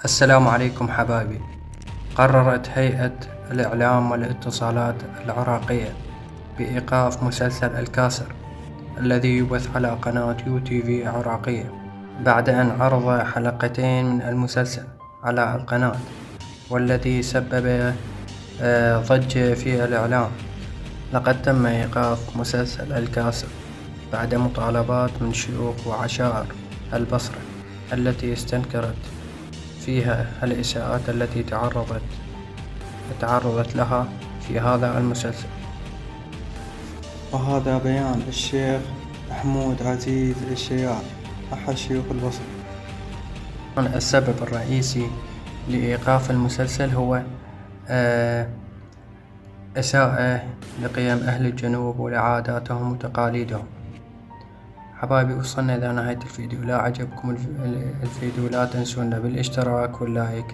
السلام عليكم حبايبي. قررت هيئة الإعلام والاتصالات العراقية بإيقاف مسلسل الكاسر الذي يبث على قناة UTV عراقية بعد أن عرض حلقتين من المسلسل على القناة، والذي سبب ضجة في الإعلام. لقد تم إيقاف مسلسل الكاسر بعد مطالبات من شيوخ وعشائر البصرة التي استنكرت فيها الإساءات التي تعرضت لها في هذا المسلسل. وهذا بيان الشيخ محمود عزيز الشيار أحد شيوخ البصرة. السبب الرئيسي لإيقاف المسلسل هو إساءة لقيم أهل الجنوب ولعاداتهم وتقاليدهم. حبايبي، وصلنا إلى نهاية الفيديو. لا عجبكم الفيديو لا تنسونا بالاشتراك واللايك